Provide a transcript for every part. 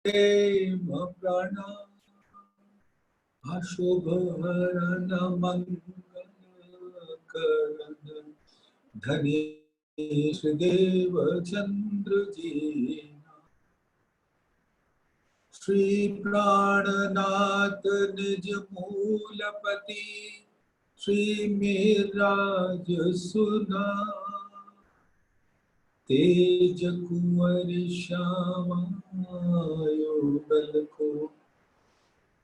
प्रेम प्रण अशुभहरण मंगल करण धनेश देव चंद्र जी श्री प्राणनाथ निज मूलपति श्री मेराज सुना तेज कुंवर श्यामा युगल को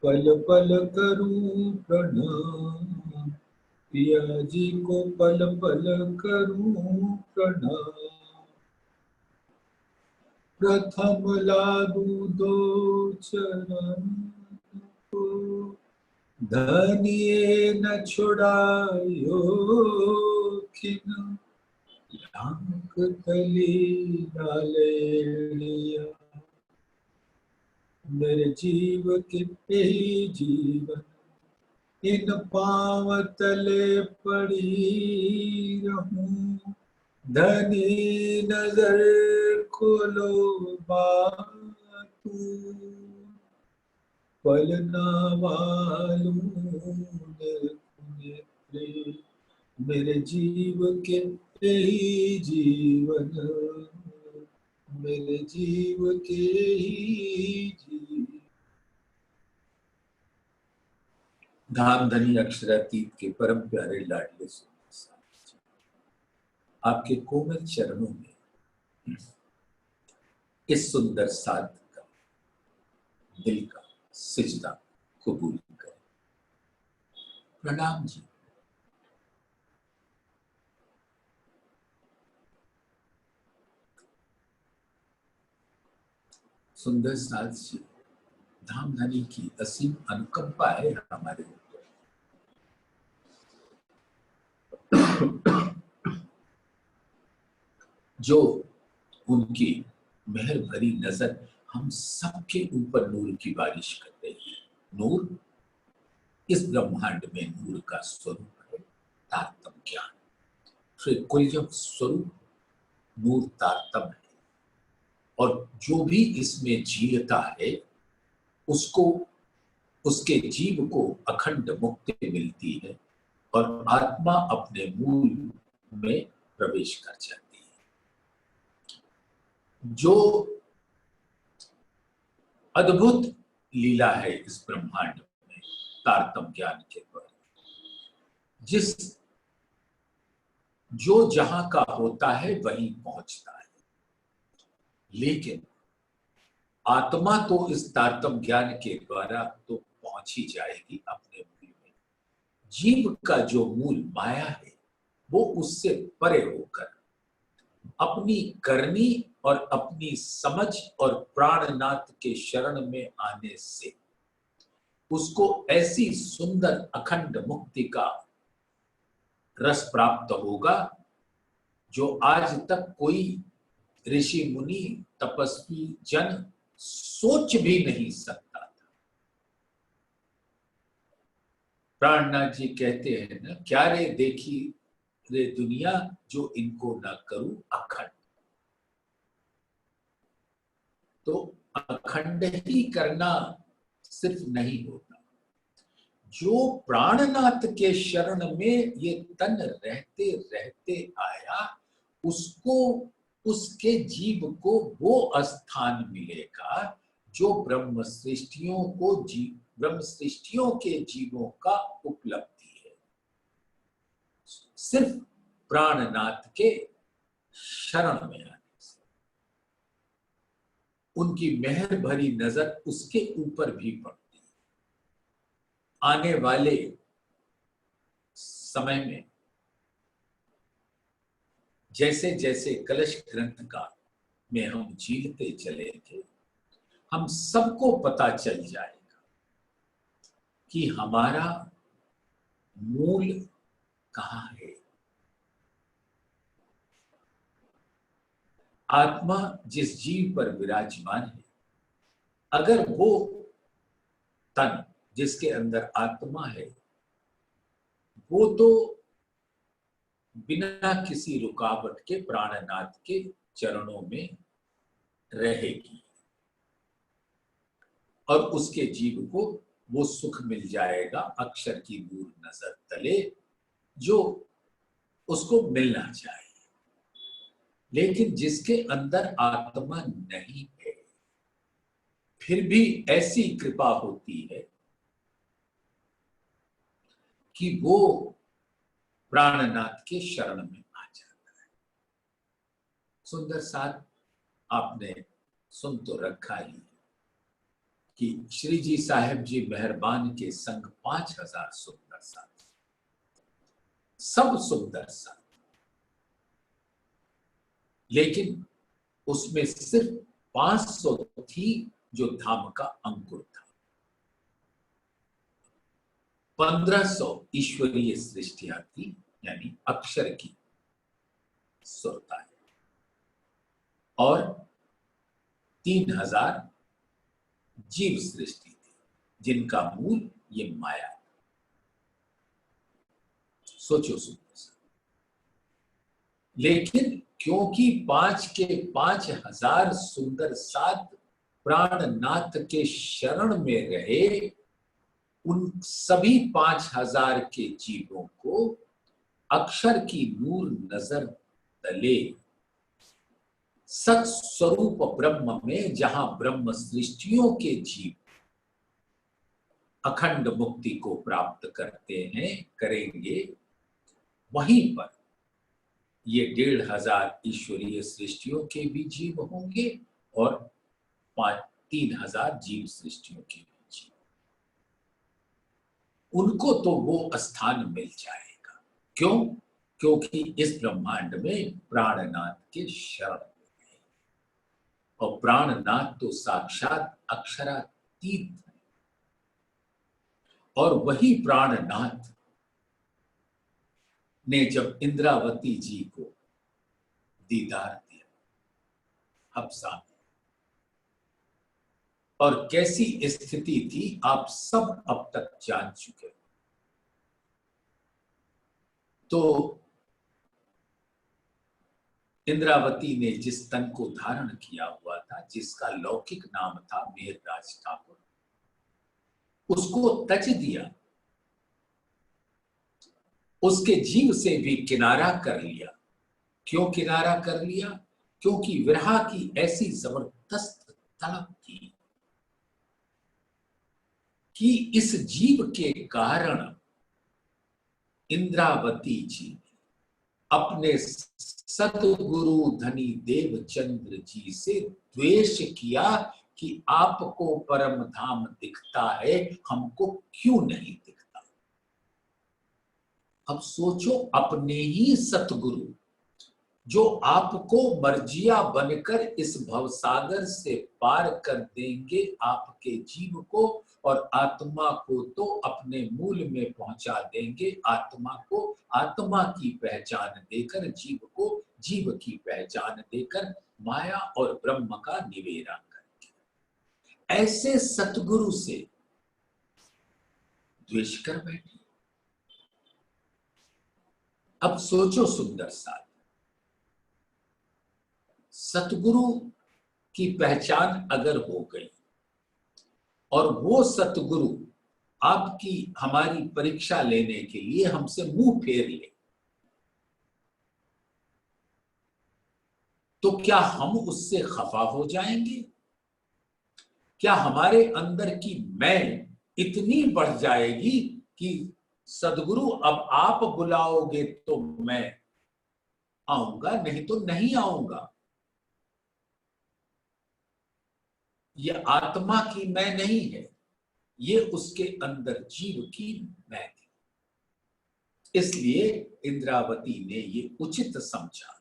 पल पल करूं प्रणाम पिया जी को पल पल करूं प्रणाम प्रथम लागू दो चरण को धनिये न छुड़ायो खिन लांक तली डालेलिया मेरे जीव के यही जीवन इन पांव तले पड़ी रहूं धनी नजर खोलो बातू पलना वालू नेत्रे मेरे जीव के यही जीवन मेरे जीव के ही जीवन। धाम धनी अक्षरातीत के परम प्यारे लाडले आपके कोमल चरणों में इस सुंदर साध का दिल का सिजदा कबूल करें। प्रणाम जी। सुंदर साध जी धाम धनी की असीम अनुकंपा है हमारे ऊपर। जो उनकी मेहर भरी नजर हम सबके ऊपर नूर की बारिश कर रही है। नूर इस ब्रह्मांड में नूर का स्वरूप है तारतम ज्ञान। श्री कुलजम स्वरूप नूर तारतम है और जो भी इसमें जीता है उसको उसके जीव को अखंड मुक्ति मिलती है और आत्मा अपने मूल में प्रवेश कर जाती है। जो अद्भुत लीला है इस ब्रह्मांड में तारतम ज्ञान के द्वारा जो जहां का होता है वहीं पहुंचता है, लेकिन आत्मा तो इस तारतम ज्ञान के द्वारा तो पहुंच ही जाएगी अपने मूल में। जीव का जो मूल माया है वो उससे परे होकर अपनी करनी और अपनी समझ और प्राणनाथ के शरण में आने से उसको ऐसी सुंदर अखंड मुक्ति का रस प्राप्त होगा जो आज तक कोई ऋषि मुनि तपस्वी जन सोच भी नहीं सकता था। प्राणनाथ जी कहते हैं ना, क्या रे देखी रे दुनिया जो इनको ना करूं अखंड। तो अखंड ही करना सिर्फ नहीं होता, जो प्राणनाथ के शरण में ये तन रहते रहते आया उसको उसके जीव को वो स्थान मिलेगा जो ब्रह्म सृष्टियों के जीवों का उपलब्धि है। सिर्फ प्राणनाथ के शरण में आने से उनकी मेहर भरी नजर उसके ऊपर भी पड़ती है। आने वाले समय में जैसे जैसे कलश ग्रंथ का में हम जीते चलेंगे हम सबको पता चल जाएगा कि हमारा मूल कहाँ है। आत्मा जिस जीव पर विराजमान है, अगर वो तन जिसके अंदर आत्मा है वो तो बिना किसी रुकावट के प्राणनाथ के चरणों में रहेगी। और उसके जीव को वो सुख मिल जाएगा अक्षर की दूर नजर तले जो उसको मिलना चाहिए। लेकिन जिसके अंदर आत्मा नहीं है, फिर भी ऐसी कृपा होती है कि वो प्राणनाथ के शरण में आ जाता है। सुंदर साथ आपने सुन तो रखा ही कि श्री जी साहेब जी मेहरबान के संग 5000 सुंदर साथ, सब सुंदर साथ, लेकिन उसमें सिर्फ 500 थी जो धाम का अंकुर था। 1500 ईश्वरीय सृष्टियां थी, यानी अक्षर की सुरता है, और 3000 जीव सृष्टि थी जिनका मूल ये माया। सोचो सुंदर। लेकिन क्योंकि 5 के 5000 सुंदर साथ प्राणनाथ के शरण में रहे, उन सभी 5000 के जीवों को अक्षर की नूर नजर तले सत स्वरूप ब्रह्म में, जहां ब्रह्म सृष्टियों के जीव अखंड मुक्ति को प्राप्त करते हैं, करेंगे, वहीं पर ये 1500 ईश्वरीय सृष्टियों के भी जीव होंगे और 3000 जीव सृष्टियों के भी जीव। उनको तो वो स्थान मिल जाएगा। क्यों? क्योंकि इस ब्रह्मांड में प्राणनाथ के शरण में है, और प्राणनाथ तो साक्षात अक्षरातीत है। और वही प्राणनाथ ने जब इंद्रावती जी को दीदार दिया, अब सामने, और कैसी स्थिति थी आप सब अब तक जान चुके। तो इंद्रावती ने जिस तन को धारण किया हुआ था, जिसका लौकिक नाम था मेहरराज ठाकुर, उसको तज दिया, उसके जीव से भी किनारा कर लिया। क्यों किनारा कर लिया? क्योंकि विरह की ऐसी जबरदस्त तड़प थी कि इस जीव के कारण इंद्रावती जी अपने सतगुरु धनी देवचंद्र जी से द्वेष किया कि आपको परम धाम दिखता है, हमको क्यों नहीं दिखता। अब सोचो, अपने ही सतगुरु जो आपको मर्जिया बनकर इस भवसागर से पार कर देंगे आपके जीव को, और आत्मा को तो अपने मूल में पहुंचा देंगे, आत्मा को आत्मा की पहचान देकर, जीव को जीव की पहचान देकर, माया और ब्रह्म का निवेदन करके, ऐसे सतगुरु से द्वेष कर बैठे। अब सोचो सुंदर साथ, सतगुरु की पहचान अगर हो गई और वो सतगुरु आपकी हमारी परीक्षा लेने के लिए हमसे मुंह फेर ले, तो क्या हम उससे खफा हो जाएंगे? क्या हमारे अंदर की मैं इतनी बढ़ जाएगी कि सदगुरु अब आप बुलाओगे तो मैं आऊंगा, नहीं तो नहीं आऊंगा? ये आत्मा की मैं नहीं है, ये उसके अंदर जीव की मैं थी। इसलिए इंद्रावती ने ये उचित समझा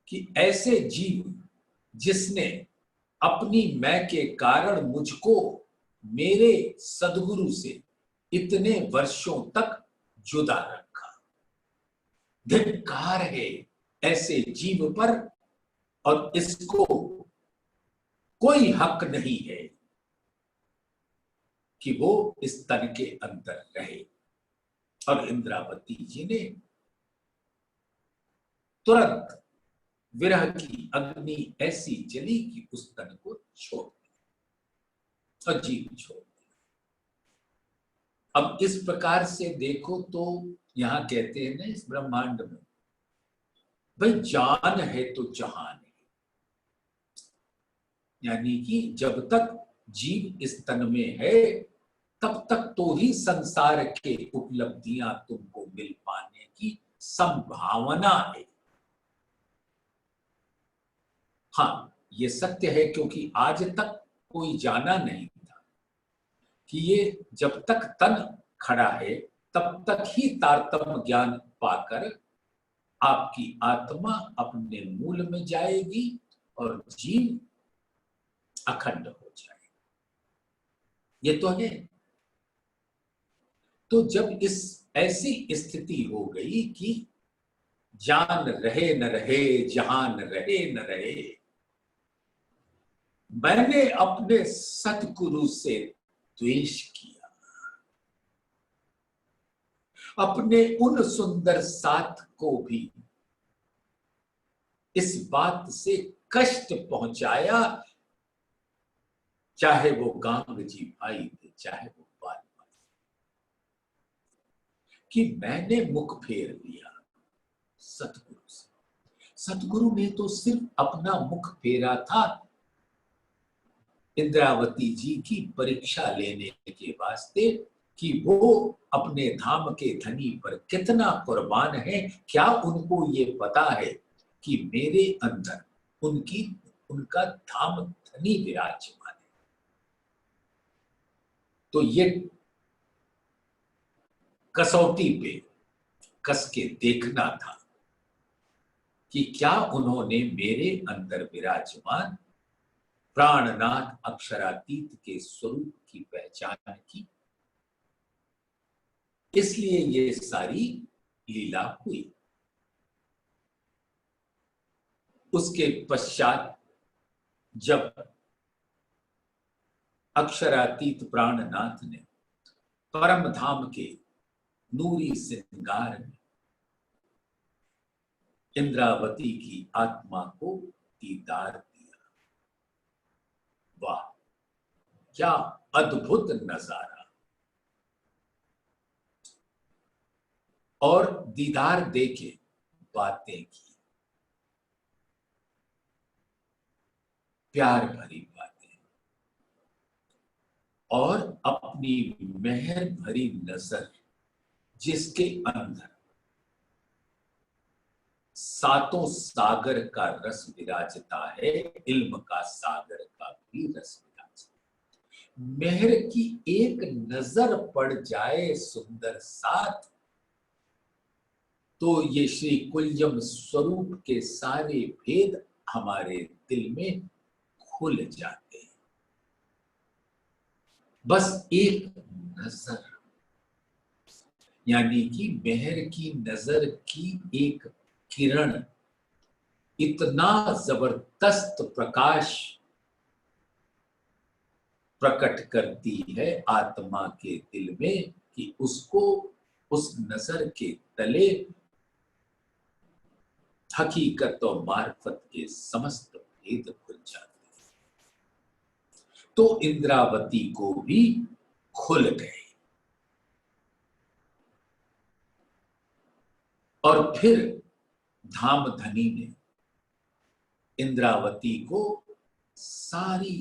कि ऐसे जीव जिसने अपनी मैं के कारण मुझको मेरे सदगुरु से इतने वर्षों तक जुदा रखा, धिक्कार है ऐसे जीव पर, और इसको कोई हक नहीं है कि वो इस तन के अंदर रहे। और इंद्रावती जी ने तुरंत विरह की अग्नि ऐसी जली कि उस तन को छोड़ दिया। और जीव छोड़ दिया। अब इस प्रकार से देखो तो यहां कहते हैं ना इस ब्रह्मांड में, भाई जान है तो जहान है, यानी कि जब तक जीव इस तन में है तब तक तो ही संसार के उपलब्धियां तुमको मिल पाने की संभावना है। हाँ, ये सत्य है, क्योंकि आज तक कोई जाना नहीं था कि ये जब तक तन खड़ा है तब तक ही तारतम्य ज्ञान पाकर आपकी आत्मा अपने मूल में जाएगी और जीव अखंड हो जाएगा। ये तो है। तो जब इस ऐसी स्थिति हो गई कि जान रहे न रहे, जहान रहे न रहे, मैंने अपने सतगुरु से द्वेष किया, अपने उन सुंदर साथ को भी इस बात से कष्ट पहुंचाया, चाहे वो गांग जी भाई थे, चाहे वो बाल भाई, कि मैंने मुख फेर लिया सतगुरु से। सतगुरु ने तो सिर्फ अपना मुख फेरा था इंद्रावती जी की परीक्षा लेने के वास्ते कि वो अपने धाम के धनी पर कितना कुर्बान है। क्या उनको ये पता है कि मेरे अंदर उनका धाम धनी विराजमान है? तो ये कसौटी पे कस के देखना था कि क्या उन्होंने मेरे अंदर विराजमान प्राणनाथ अक्षरातीत के स्वरूप की पहचान की। इसलिए ये सारी लीला हुई। उसके पश्चात जब अक्षरातीत प्राणनाथ ने परम धाम के नूरी श्रृंगार में इंद्रावती की आत्मा को दीदार दिया, वाह क्या अद्भुत नजारा। और दीदार देके बातें की, प्यार भरी बातें, और अपनी मेहर भरी नजर जिसके अंदर सातों सागर का रस विराजता है, इल्म का सागर का भी रस विराजता। मेहर की एक नजर पड़ जाए सुंदर साथ तो ये श्री कुलजम स्वरूप के सारे भेद हमारे दिल में खुल जाते हैं। बस एक नजर, यानी कि मेहर की नजर की एक किरण इतना जबरदस्त प्रकाश प्रकट करती है आत्मा के दिल में कि उसको उस नजर के तले हकीकत और मार्फत के समस्त भेद खुल जाते हैं। तो इंद्रावती को भी खुल गए। और फिर धामधनी ने इंद्रावती को सारी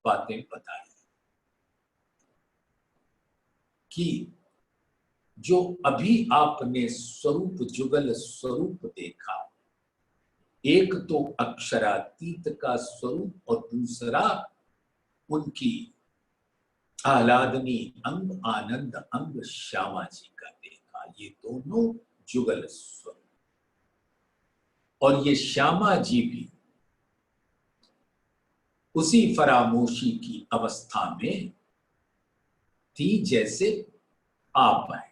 बातें बताई कि जो अभी आपने स्वरूप जुगल स्वरूप देखा, एक तो अक्षरातीत का स्वरूप और दूसरा उनकी आह्लादनी अंग आनंद अंग श्यामा जी का देखा। ये दोनों जुगल स्वरूप, और ये श्यामा जी भी उसी फरामोशी की अवस्था में थी जैसे आप हैं।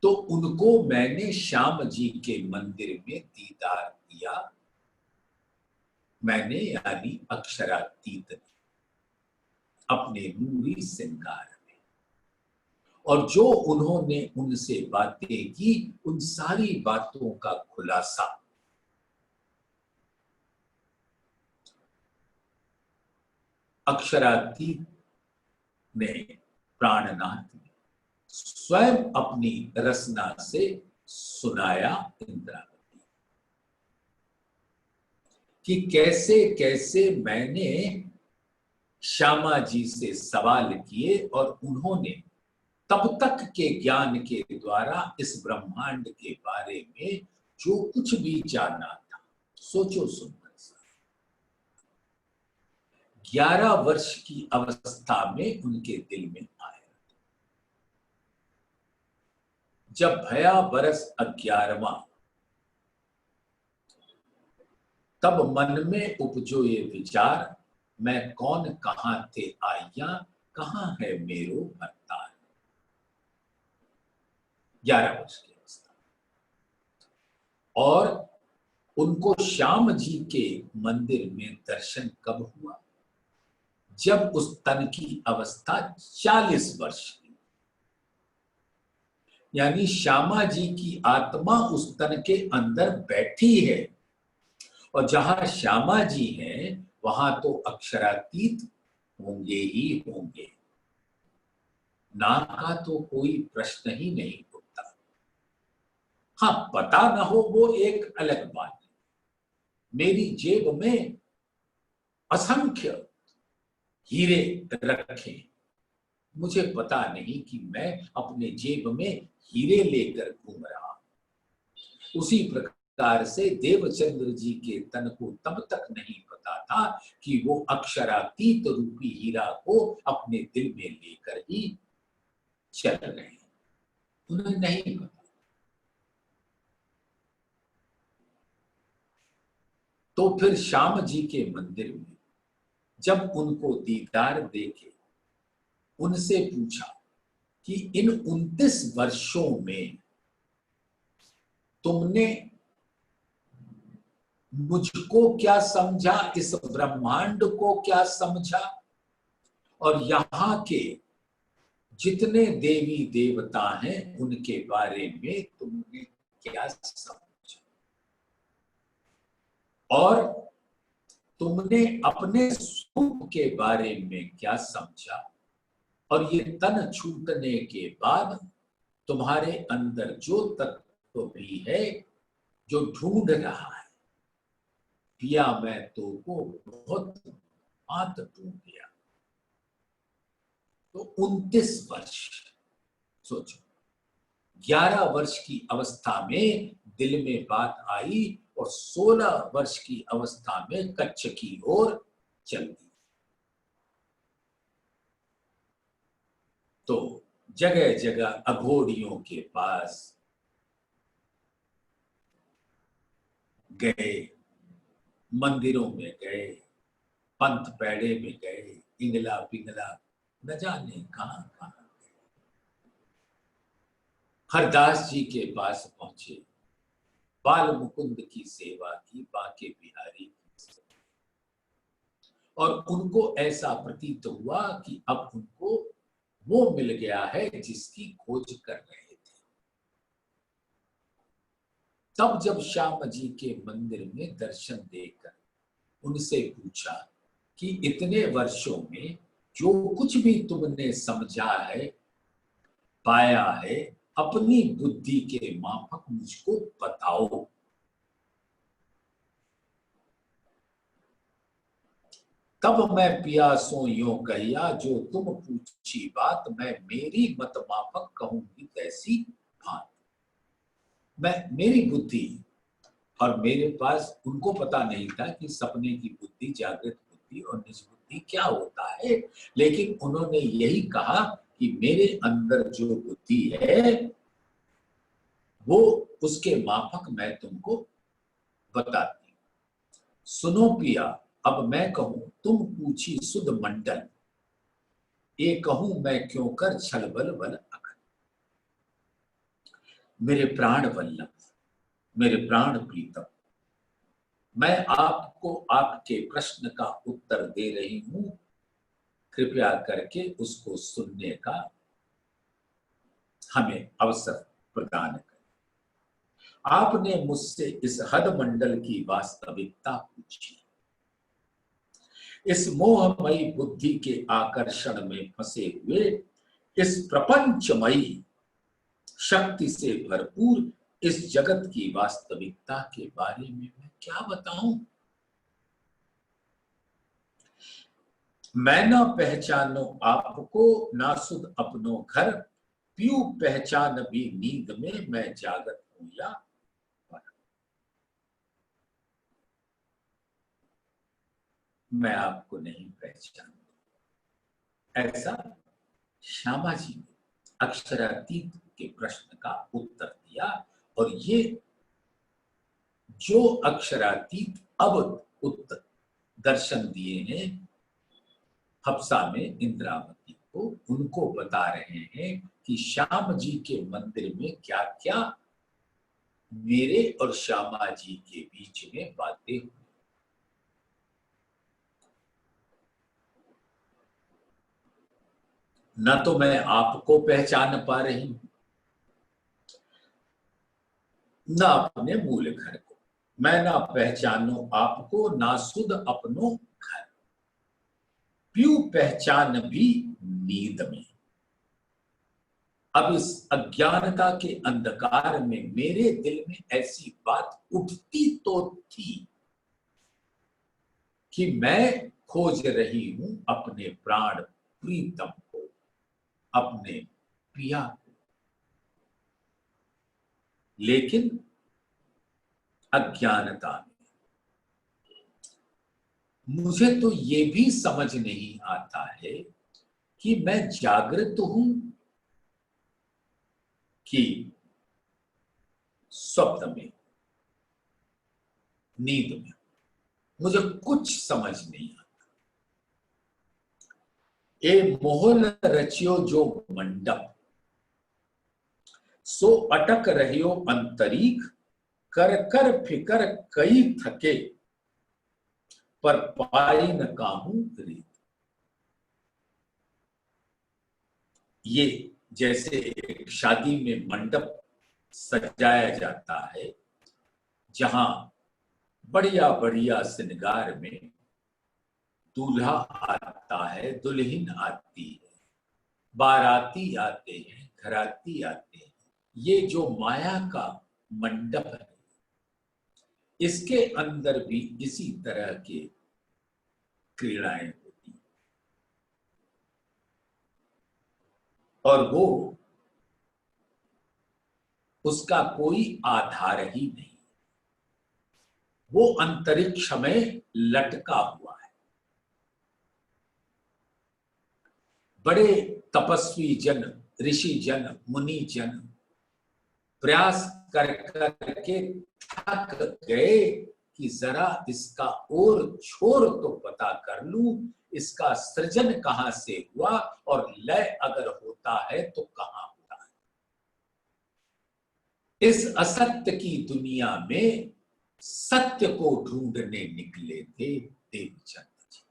तो उनको मैंने श्याम जी के मंदिर में दीदार दिया, मैंने यानी अक्षरातीत अपने नूरी श्रृंगार में। और जो उन्होंने उनसे बातें की, उन सारी बातों का खुलासा अक्षरातीत ने प्राणनाथ ने स्वयं अपनी रसना से सुनाया इंद्रावती कि कैसे कैसे मैंने श्यामा जी से सवाल किए और उन्होंने तब तक के ज्ञान के द्वारा इस ब्रह्मांड के बारे में जो कुछ भी जाना था। सोचो सुंदर सा, 11 वर्ष की अवस्था में उनके दिल में आया। जब भया बरस 11वां, तब मन में उपजो ये विचार, मैं कौन कहां थे आइया, कहां है मेरो भरतार। 11 वर्ष की अवस्था, और उनको श्याम जी के मंदिर में दर्शन कब हुआ? जब उस तन की अवस्था 40 वर्ष की, यानी श्यामा जी की आत्मा उस तन के अंदर बैठी है, और जहां श्यामा जी हैं वहां तो अक्षरातीत होंगे ही होंगे, ना का तो कोई प्रश्न ही नहीं उठता। हाँ, पता ना हो वो एक अलग बात है। मेरी जेब में असंख्य हीरे रखे, मुझे पता नहीं कि मैं अपने जेब में हीरे लेकर घूम रहा हूं। उसी प्रकार से देवचंद्र जी के तन को तब तक नहीं पता था कि वो अक्षरातीत रूपी हीरा को अपने दिल में लेकर ही चल रहे हैं, उन्हें नहीं पता। तो फिर श्याम जी के मंदिर में जब उनको दीदार देके उनसे पूछा कि इन 29 वर्षों में तुमने मुझको क्या समझा, इस ब्रह्मांड को क्या समझा, और यहाँ के जितने देवी देवता हैं उनके बारे में तुमने क्या समझा, और तुमने अपने स्वरूप के बारे में क्या समझा, और ये तन छूटने के बाद तुम्हारे अंदर जो तत्व भी है जो ढूंढ रहा है, पिया मैं तो को बहुत बात ढूंढ गया। तो 29 वर्ष सोचो, 11 वर्ष की अवस्था में दिल में बात आई और 16 वर्ष की अवस्था में कच्छ की ओर चल दी। तो जगह जगह अघोरियों के पास गए, मंदिरों में गए, पंथ पैड़े में गए, इंगला पिंगला न जाने कहां कहां गए। हरदास जी के पास पहुंचे, बाल मुकुंद की सेवा की, बांके बिहारी की सेवा, और उनको ऐसा प्रतीत हुआ कि अब उनको वो मिल गया है जिसकी खोज कर रहे थे। तब जब श्याम जी के मंदिर में दर्शन देकर उनसे पूछा कि इतने वर्षों में जो कुछ भी तुमने समझा है, पाया है, अपनी बुद्धि के माफक मुझको बताओ। तब मैं पियासों यों कहिया, जो तुम पूछी बात, मैं मेरी मत माफक कहूंगी तैसी बात। मैं मेरी बुद्धि, और मेरे पास उनको पता नहीं था कि सपने की बुद्धि, जागृत बुद्धि और निज बुद्धि क्या होता है, लेकिन उन्होंने यही कहा कि मेरे अंदर जो बुद्धि है वो उसके माफक मैं तुमको बताती हूं। सुनो पिया, अब मैं कहूं तुम पूछी सुध मंडल, ये कहूं मैं क्यों कर छल बल बल अखन। मेरे प्राण वल्लभ, मेरे प्राण प्रीतम, मैं आपको आपके प्रश्न का उत्तर दे रही हूं, कृपया करके उसको सुनने का हमें अवसर प्रदान करें। आपने मुझसे इस हद मंडल की वास्तविकता पूछी, इस मोहमयी बुद्धि के आकर्षण में फंसे हुए इस प्रपंचमयी शक्ति से भरपूर इस जगत की वास्तविकता के बारे में मैं क्या बताऊं। मैं ना पहचानो आपको, ना सुध अपनो घर, पीऊ पहचान भी नींद में, मैं जागत हूं या पर। मैं आपको नहीं पहचानता, ऐसा श्यामा जी ने अक्षरातीत के प्रश्न का उत्तर दिया। और ये जो अक्षरातीत अब उत्तर दर्शन दिए हैं हफ्सा में इंद्रावती को, उनको बता रहे हैं कि श्याम जी के मंदिर में क्या क्या मेरे और श्यामा जी के बीच में बातें हुई। न तो मैं आपको पहचान पा रही हूं, न अपने मूल घर को। मैं ना पहचानो आपको, ना सुध अपनो घर, पीऊ पहचान भी नींद में। अब इस अज्ञानता के अंधकार में मेरे दिल में ऐसी बात उठती तो थी कि मैं खोज रही हूं अपने प्राण प्रीतम को, अपने पिया को। लेकिन अज्ञानता में मुझे तो ये भी समझ नहीं आता है कि मैं जागृत हूं कि स्वप्न में, नींद में। मुझे कुछ समझ नहीं आता। ए मोहन रचियो जो मंडप, सो अटक रहियो अंतरीक, कर कर फिकर कई थके, पर पाई न काहू रीत। ये जैसे एक शादी में मंडप सजाया जाता है, जहां बढ़िया बढ़िया श्रृंगार में दूल्हा आता है, दुल्हन आती है, बाराती आते हैं, घराती आते हैं। ये जो माया का मंडप है, इसके अंदर भी इसी तरह के क्रीड़ाएं होती, और वो उसका कोई आधार ही नहीं। वो अंतरिक्ष में लटका हुआ है। बड़े तपस्वी जन, ऋषि जन, मुनि जन प्रयास कर करके थक गए कि जरा इसका और छोर तो पता कर लूं, इसका सृजन कहां से हुआ और लय अगर होता है तो कहां होता है। इस असत्य की दुनिया में सत्य को ढूंढने निकले थे देवचंद जी,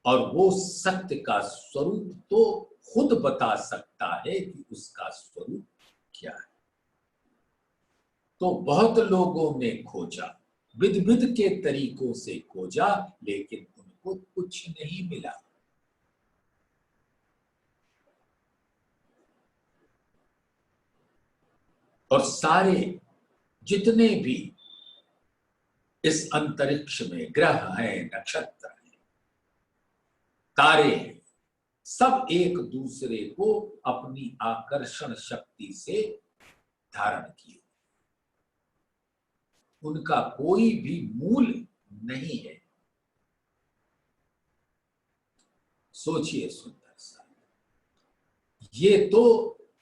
और वो सत्य का स्वरूप तो खुद बता सकता है कि उसका स्वरूप क्या है। तो बहुत लोगों ने खोजा, विध विध के तरीकों से खोजा, लेकिन उनको कुछ नहीं मिला। और सारे जितने भी इस अंतरिक्ष में ग्रह हैं, नक्षत्र हैं, तारे हैं, सब एक दूसरे को अपनी आकर्षण शक्ति से धारण किए। उनका कोई भी मूल नहीं है। सोचिए सुंदर सा, ये तो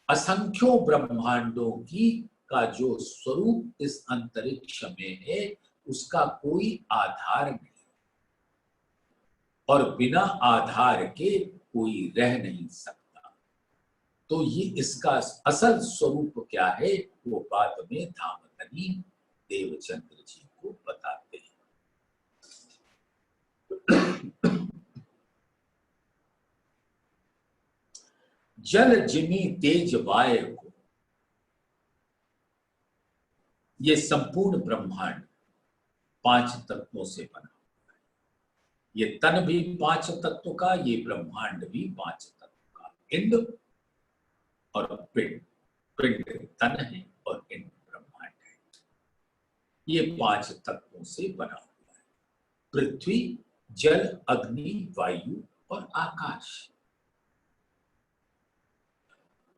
असंख्यों ब्रह्मांडों की का जो स्वरूप इस अंतरिक्ष में है, उसका कोई आधार नहीं, और बिना आधार के कोई रह नहीं सकता। तो ये इसका असल स्वरूप क्या है, वो बाद में धामधनी देवचंद्र जी को बताते हैं। जल जिमी तेज वाय को, ये संपूर्ण ब्रह्मांड 5 तत्वों से बना। ये तन भी 5 तत्व का, ये ब्रह्मांड भी 5 तत्व का। इंद्र और पिंड, पिंड तन है और इंद्र ब्रह्मांड है। ये 5 तत्वों से बना हुआ है। पृथ्वी, जल, अग्नि, वायु और आकाश।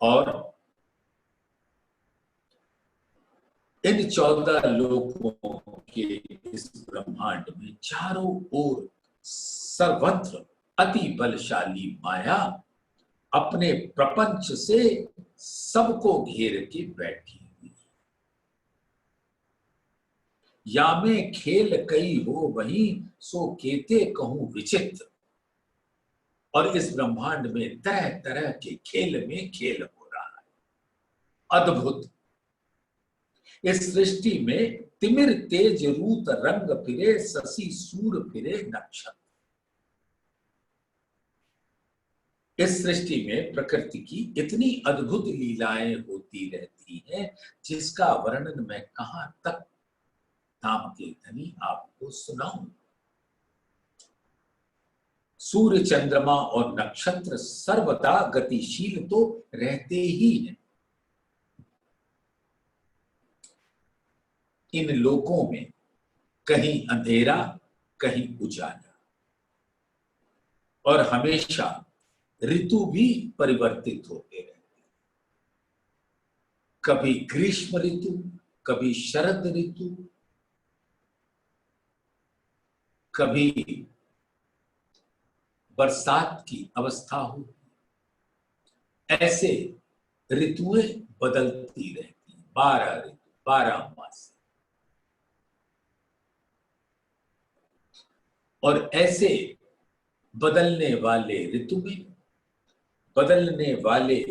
और इन 14 लोकों के इस ब्रह्मांड में चारों ओर सर्वत्र अति बलशाली माया अपने प्रपंच से सबको घेर के बैठी हुई। या में खेल कई हो वहीं सो केते कहूं विचित्र। और इस ब्रह्मांड में तरह तरह के खेल में खेल हो रहा है, अद्भुत। इस सृष्टि में तिमिर तेज रूत रंग फिरे, शशि सूर फिरे नक्षत्र। इस सृष्टि में प्रकृति की इतनी अद्भुत लीलाएं होती रहती हैं, जिसका वर्णन मैं कहां तक नाम के धनी आपको सुनाऊं। सूर्य, चंद्रमा और नक्षत्र सर्वदा गतिशील तो रहते ही हैं। इन लोकों में कहीं अंधेरा, कहीं उजाला, और हमेशा ऋतु भी परिवर्तित होते रहते हैं। कभी ग्रीष्म ऋतु, कभी शरद ऋतु, कभी बरसात की अवस्था हो। ऐसे ऋतुएं बदलती रहती, 12 ऋतु, 12 मास। और ऐसे बदलने वाले ऋतु में, बदलने वाले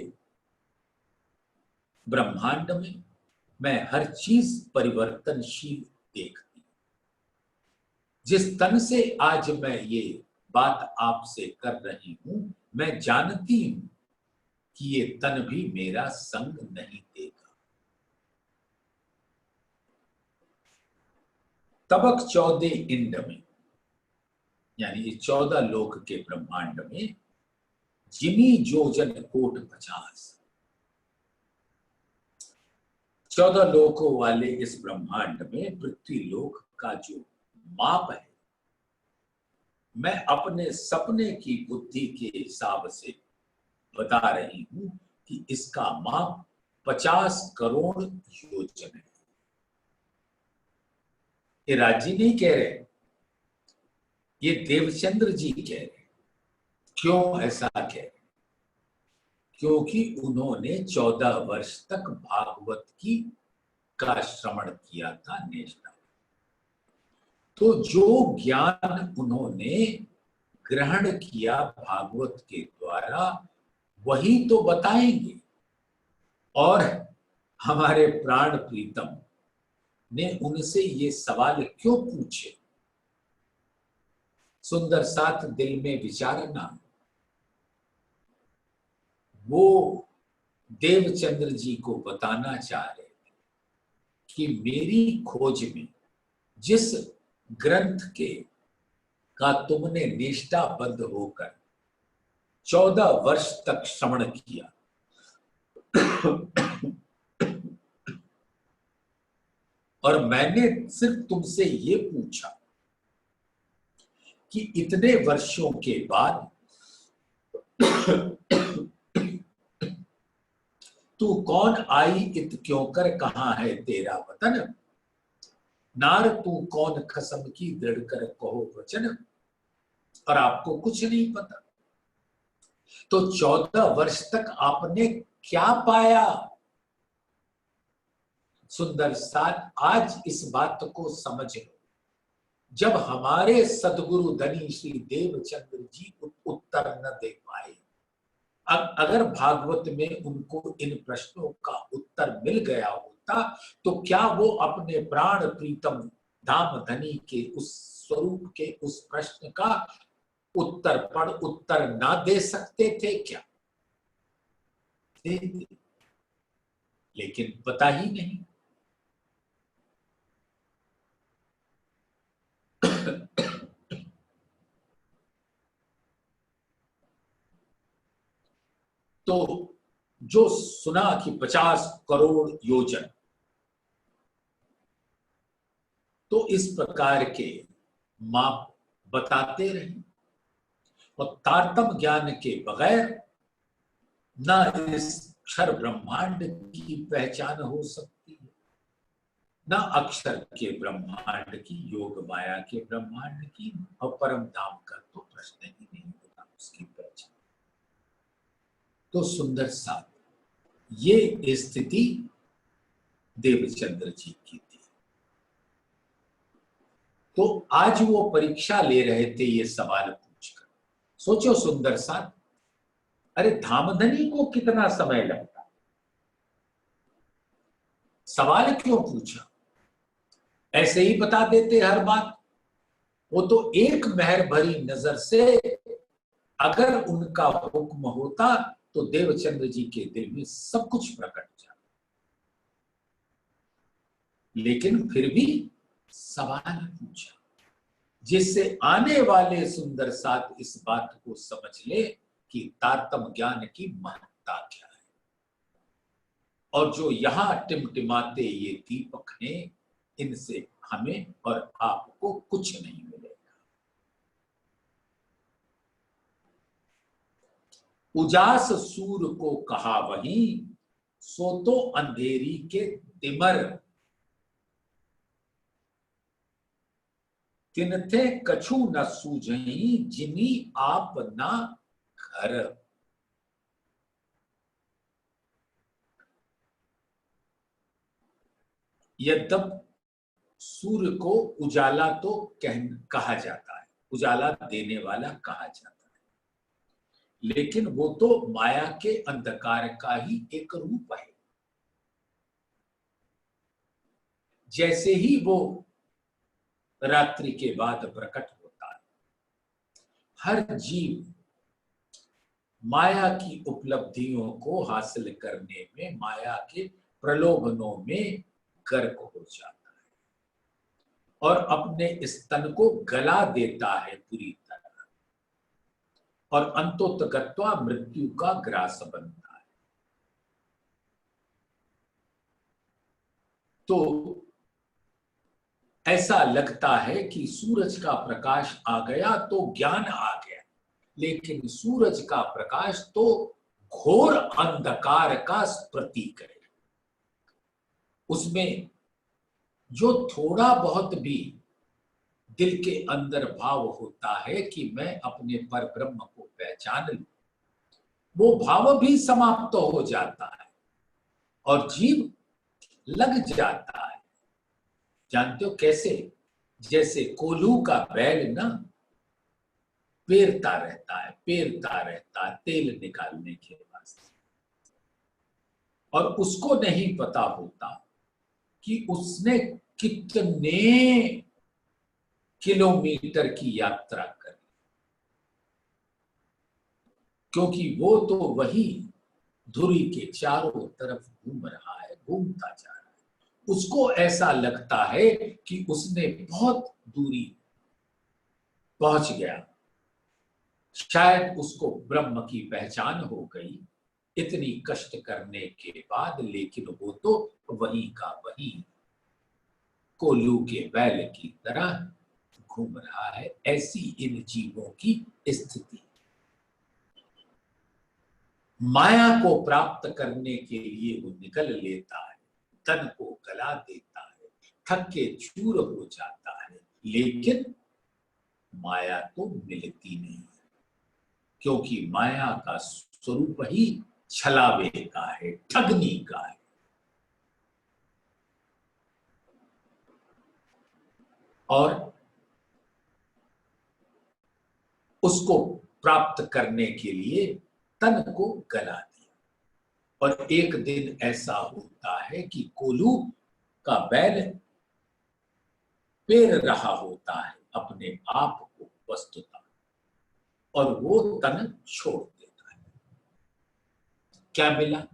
ब्रह्मांड में मैं हर चीज परिवर्तनशील देखती। जिस तन से आज मैं ये बात आपसे कर रही हूं, मैं जानती हूं कि ये तन भी मेरा संग नहीं देगा। तबक 14 इंड में, यानी 14 लोक के ब्रह्मांड में, जिमी जोजन कोट 50, 14 लोकों वाले इस ब्रह्मांड में पृथ्वी लोक का जो माप है, मैं अपने सपने की बुद्धि के हिसाब से बता रही हूं कि इसका माप 50 करोड़ योजन है। ये राजी नहीं कह रहे, ये देवचंद्र जी कह रहे। क्यों ऐसा कह रहे? क्योंकि उन्होंने 14 वर्ष तक भागवत की का श्रवण किया था नेष्ठा। तो जो ज्ञान उन्होंने ग्रहण किया भागवत के द्वारा, वही तो बताएंगे। और हमारे प्राण प्रीतम ने उनसे ये सवाल क्यों पूछे? सुंदर साथ दिल में विचारना। वो देवचंद्र जी को बताना चाह रहे थे कि मेरी खोज में जिस ग्रंथ के का तुमने निष्ठाबद्ध होकर 14 वर्ष तक श्रवण किया, और मैंने सिर्फ तुमसे ये पूछा कि इतने वर्षों के बाद तू कौन आई इत क्यों कर, कहां है तेरा वतन, नार तू कौन खसम की दृढ़ कर कहो वचन। और आपको कुछ नहीं पता। तो 14 वर्ष तक आपने क्या पाया? सुंदर साथ, आज इस बात को समझ लो। जब हमारे सदगुरु धनी श्री देवचंद्र जी उत्तर न दे पाए, अगर भागवत में उनको इन प्रश्नों का उत्तर मिल गया होता, तो क्या वो अपने प्राण प्रीतम धाम धनी के उस स्वरूप के उस प्रश्न का उत्तर ना दे सकते थे क्या? लेकिन पता ही नहीं। तो जो सुना कि 50 करोड़ योजन, तो इस प्रकार के माप बताते रहे। और तारतम्य ज्ञान के बगैर न इस अक्षर ब्रह्मांड की पहचान हो सकती है, न अक्षर के ब्रह्मांड की, योग माया के ब्रह्मांड की, और परम धाम का तो प्रश्न ही नहीं होता उसकी पहचान। तो सुंदर साथ ये स्थिति देवचंद्र जी की थी। तो आज वो परीक्षा ले रहे थे ये सवाल पूछकर। सोचो सुंदर साथ, अरे धामधनी को कितना समय लगता, सवाल क्यों पूछा? ऐसे ही बता देते हर बात। वो तो एक मेहर भरी नजर से अगर उनका हुक्म होता तो देवचंद्र जी के दिल में सब कुछ प्रकट जाता। लेकिन फिर भी सवाल पूछा, जिससे आने वाले सुंदर साथ इस बात को समझ ले कि तारतम्य ज्ञान की महत्ता क्या है। और जो यहां टिमटिमाते ये दीपक ने, इनसे हमें और आपको कुछ नहीं मिलेगा। उजास सूर को कहा वहीं, सो तो अंधेरी के तिमर, तिन थे कछु न सूझई, जिनी आप ना घर। यद्यप सूर्य को उजाला तो कहा जाता है, उजाला देने वाला कहा जाता है, लेकिन वो तो माया के अंधकार का ही एक रूप है। जैसे ही वो रात्रि के बाद प्रकट होता है, हर जीव माया की उपलब्धियों को हासिल करने में, माया के प्रलोभनों में गर्क हो जाता है और अपने स्तन को गला देता है पूरी तरह, और अंतोतगत्वा मृत्यु का ग्रास बनता है। तो ऐसा लगता है कि सूरज का प्रकाश आ गया तो ज्ञान आ गया, लेकिन सूरज का प्रकाश तो घोर अंधकार का प्रतीक है। उसमें जो थोड़ा बहुत भी दिल के अंदर भाव होता है कि मैं अपने पर ब्रह्म को पहचान लूं, वो भाव भी समाप्त हो जाता है और जीव लग जाता है। जानते हो कैसे? जैसे कोल्हू का बैल ना पेरता रहता है तेल निकालने के वास्ते, और उसको नहीं पता होता कि उसने कितने किलोमीटर की यात्रा करी, क्योंकि वो तो वही धुरी के चारों तरफ घूम रहा है, घूमता जा रहा है। उसको ऐसा लगता है कि उसने बहुत दूरी पहुंच गया, शायद उसको ब्रह्म की पहचान हो गई इतनी कष्ट करने के बाद, लेकिन वो तो वही का वही कोल्हू के बैल की तरह घूम रहा है। ऐसी इन जीवों की स्थिति। माया को प्राप्त करने के लिए वो निकल लेता है, तन को गला देता है, थक के चूर हो जाता है, लेकिन माया तो मिलती नहीं, क्योंकि माया का स्वरूप ही छलावे का है, ठगनी का है। और उसको प्राप्त करने के लिए तन को गला दिया। और एक दिन ऐसा होता है कि कोल्हू का बैल पेर रहा होता है अपने आप को वस्तुतः, और वो तन छोड़ देता है। क्या मिला?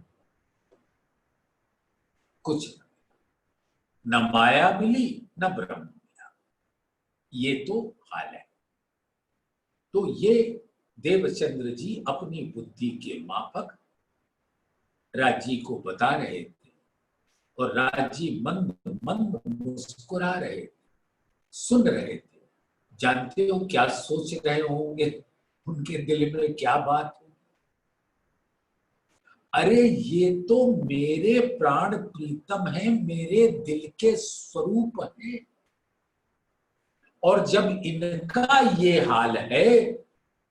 कुछ न माया मिली, न ब्रह्म मिला। ये तो हाल है। तो ये देवचंद्र जी अपनी बुद्धि के माफक राजी को बता रहे थे और राजी मंद मंद मुस्कुरा रहे थे, सुन रहे थे। जानते हो क्या सोच रहे होंगे, उनके दिल में क्या बात हो? अरे ये तो मेरे प्राण प्रीतम है, मेरे दिल के स्वरूप है, और जब इनका ये हाल है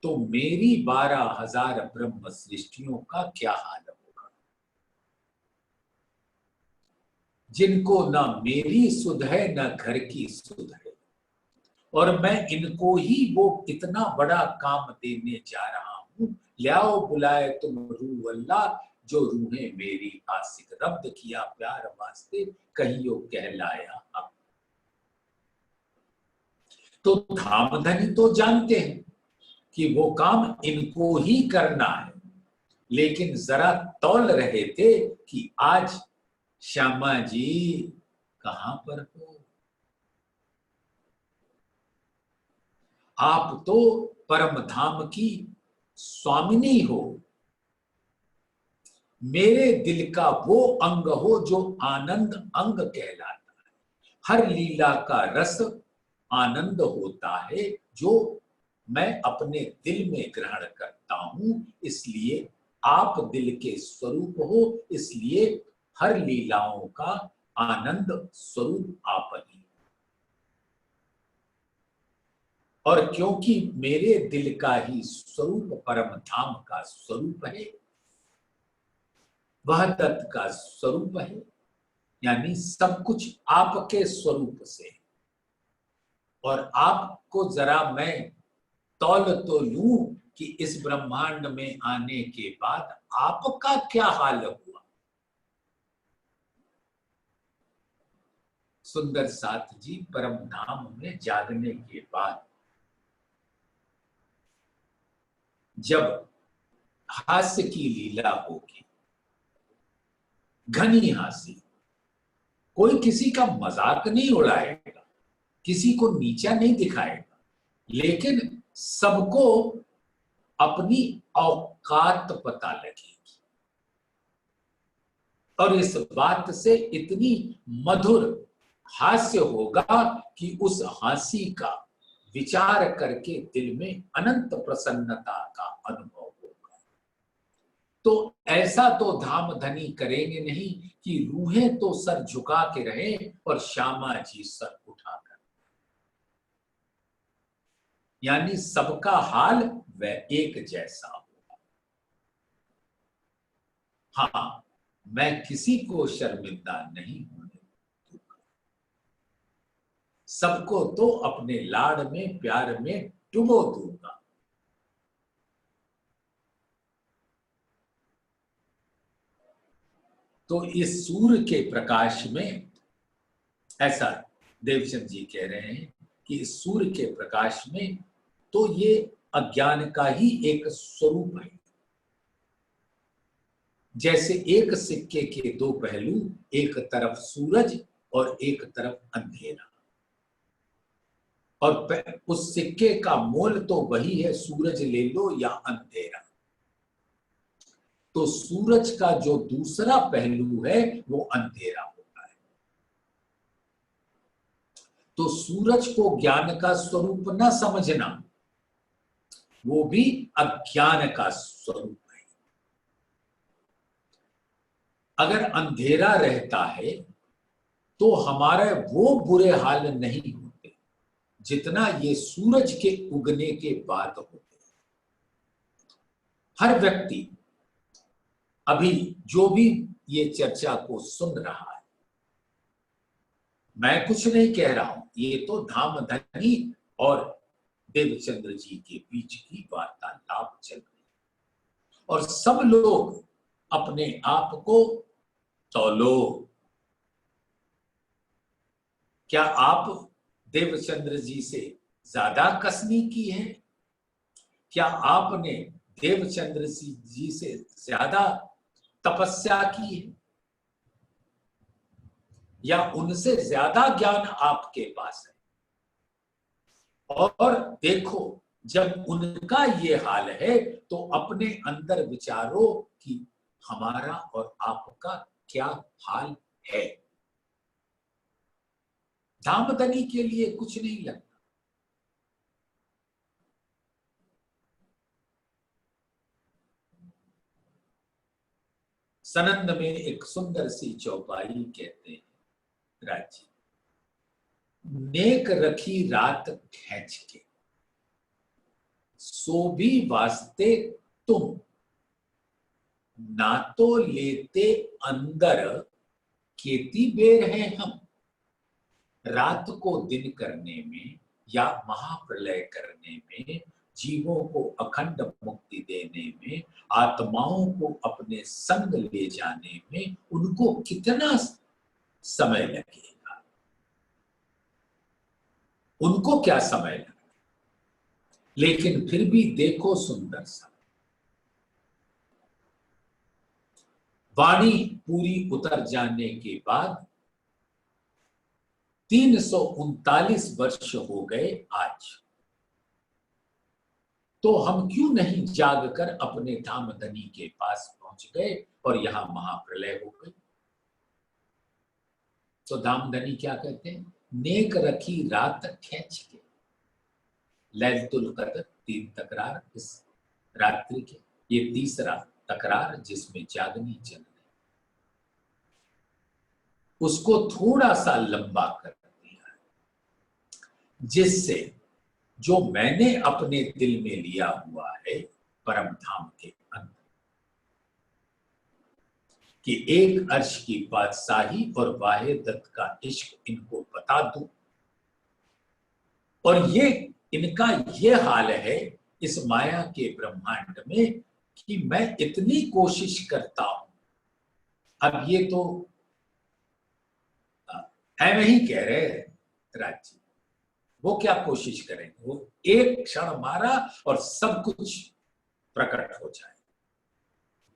तो मेरी 12,000 ब्रह्म सृष्टियों का क्या हाल होगा, जिनको ना मेरी सुध है ना घर की सुध है, और मैं इनको ही वो इतना बड़ा काम देने जा रहा हूं। लाओ बुलाए तुम रूह अल्लाह, जो रूहें मेरी आशिक, रब्द किया प्यार वास्ते कहियो कहलाया अब। तो धामधनी तो जानते हैं कि वो काम इनको ही करना है, लेकिन जरा तौल रहे थे कि आज श्यामा जी कहां पर हो। आप तो परम धाम की स्वामिनी हो, मेरे दिल का वो अंग हो जो आनंद अंग कहलाता है। हर लीला का रस आनंद होता है जो मैं अपने दिल में ग्रहण करता हूं, इसलिए आप दिल के स्वरूप हो, इसलिए हर लीलाओं का आनंद स्वरूप आप ही। और क्योंकि मेरे दिल का ही स्वरूप परम धाम का स्वरूप है, वह तत्व का स्वरूप है, यानी सब कुछ आपके स्वरूप से। और आपको जरा मैं तौल तो लूं कि इस ब्रह्मांड में आने के बाद आपका क्या हाल हुआ। सुंदर साथ जी परम धाम में जागने के बाद जब हास्य की लीला होगी, घनी हास्य, कोई किसी का मजाक नहीं उड़ाएगा, किसी को नीचा नहीं दिखाएगा, लेकिन सबको अपनी औकात पता लगेगी। और इस बात से इतनी मधुर हास्य होगा कि उस हंसी का विचार करके दिल में अनंत प्रसन्नता का अनुभव होगा। तो ऐसा तो धाम धनी करेंगे नहीं कि रूहें तो सर झुका के रहे और श्यामा जी सर उठाकर, यानी सबका हाल वह एक जैसा होगा। हाँ, मैं किसी को शर्मिंदा नहीं होने दूंगा, सबको तो अपने लाड़ में प्यार में डुबो दूंगा। तो इस सूर्य के प्रकाश में, ऐसा देवचंद जी कह रहे हैं कि इस सूर्य के प्रकाश में तो ये अज्ञान का ही एक स्वरूप है। जैसे एक सिक्के के दो पहलू, एक तरफ सूरज और एक तरफ अंधेरा, और उस सिक्के का मोल तो वही है, सूरज ले लो या अंधेरा। तो सूरज का जो दूसरा पहलू है वो अंधेरा होता है। तो सूरज को ज्ञान का स्वरूप न समझना, वो भी अज्ञान का स्वरूप है। अगर अंधेरा रहता है तो हमारे वो बुरे हाल नहीं होते जितना ये सूरज के उगने के बाद होते। हर व्यक्ति अभी जो भी ये चर्चा को सुन रहा है, मैं कुछ नहीं कह रहा हूं, ये तो धाम धनी और देवचंद्र जी के बीच की वार्तालाप चल रही, और सब लोग अपने आप को तौलो। क्या आप देवचंद्र जी से ज्यादा कसनी की है? क्या आपने देवचंद्र जी से ज्यादा तपस्या की है? या उनसे ज्यादा ज्ञान आपके पास है? और देखो, जब उनका ये हाल है तो अपने अंदर विचारो कि हमारा और आपका क्या हाल है। धामधनी के लिए कुछ नहीं लगता। सनंद में एक सुंदर सी चौपाई कहते हैं राजी, नेक रखी रात खींच के, सो भी वास्ते तुम, ना तो लेते अंदर खेती बेर हैं हम। रात को दिन करने में या महाप्रलय करने में, जीवों को अखंड मुक्ति देने में, आत्माओं को अपने संग ले जाने में उनको कितना समय लगेगा। उनको क्या समय लगेगा, लेकिन फिर भी देखो सुंदर सा, वाणी पूरी उतर जाने के बाद 339 वर्ष हो गए आज, तो हम क्यों नहीं जागकर अपने धामधनी के पास पहुंच गए और यहां महाप्रलय हो गई। तो धामधनी क्या कहते हैं, नेक रखी रात खींच के। लैलतुल कदर 3 तकरार इस रात्रि के, ये तीसरा तकरार जिसमें जागनी चल रही, उसको थोड़ा सा लंबा कर दिया है, जिससे जो मैंने अपने दिल में लिया हुआ है परम धाम के अंदर, कि एक अर्श की बादशाही और वाहे दत्त का इश्क इनको बता दूं, और ये इनका ये हाल है इस माया के ब्रह्मांड में कि मैं इतनी कोशिश करता हूं। अब ये तो ऐਵੇਂ ही कह रहे हैं राजी, वो क्या कोशिश करेंगे, वो एक क्षण मारा और सब कुछ प्रकट हो जाए,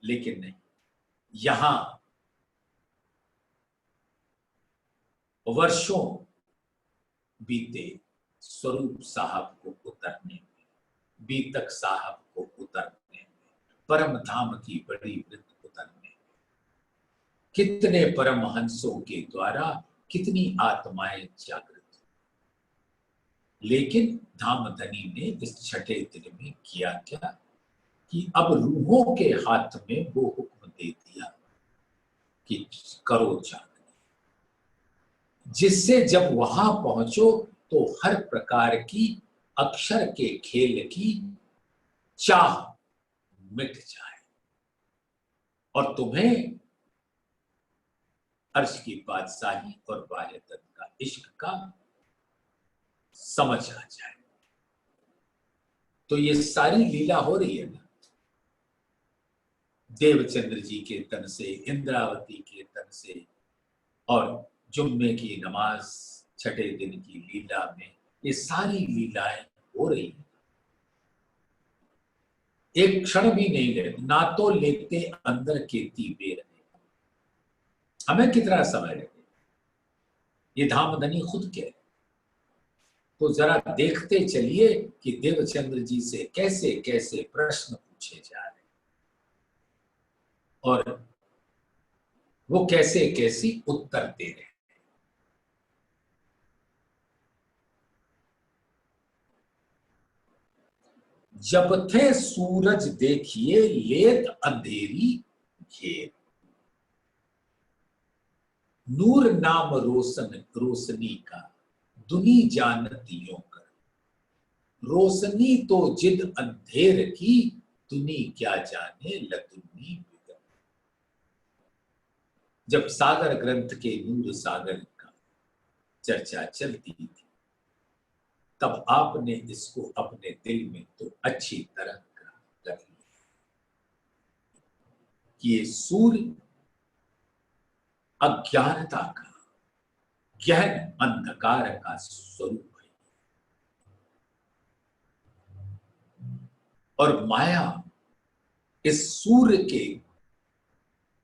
लेकिन नहीं, यहां वर्षों बीते स्वरूप साहब को उतरने में, बीतक साहब को उतरने में, परम धाम की बड़ी वृत्त उतरने में, कितने परमहंसों के द्वारा कितनी आत्माएं जागृत, लेकिन धामधनी ने इस छठे दिन में किया क्या कि अब रूहों के हाथ में वो हुक्म दे दिया कि करो जागरण, जिससे जब वहां पहुंचो तो हर प्रकार की अक्षर के खेल की चाह मिट जाए और तुम्हें अर्श की बादशाही और वाहे दत्त का इश्क का समझ आ जाए। तो ये सारी लीला हो रही है ना, देवचंद्र जी के तन से, इंद्रावती के तन से, और जुम्मे की नमाज छठे दिन की लीला में ये सारी लीलाएं हो रही हैं। एक क्षण भी नहीं लेते, ना तो लेते अंदर खेती बेर, हमें कितना समय लगे, ये धामधनी खुद के। तो जरा देखते चलिए कि देवचंद्र जी से कैसे कैसे प्रश्न पूछे जा रहे और वो कैसे कैसी उत्तर दे रहे। जब थे सूरज देखिए लेत अंधेरी घेर, नूर नाम रोशनी का दुनी जानत यूं कर, रोशनी तो जिद अंधेर की दुनी क्या जाने लदुनी बिगर। जब सागर ग्रंथ के नूर सागर का चर्चा चलती थी, तब आपने इसको अपने दिल में तो अच्छी तरह कर लिया कि ये सूर्य अज्ञानता का, गहन अंधकार का स्वरूप है, और माया इस सूर्य के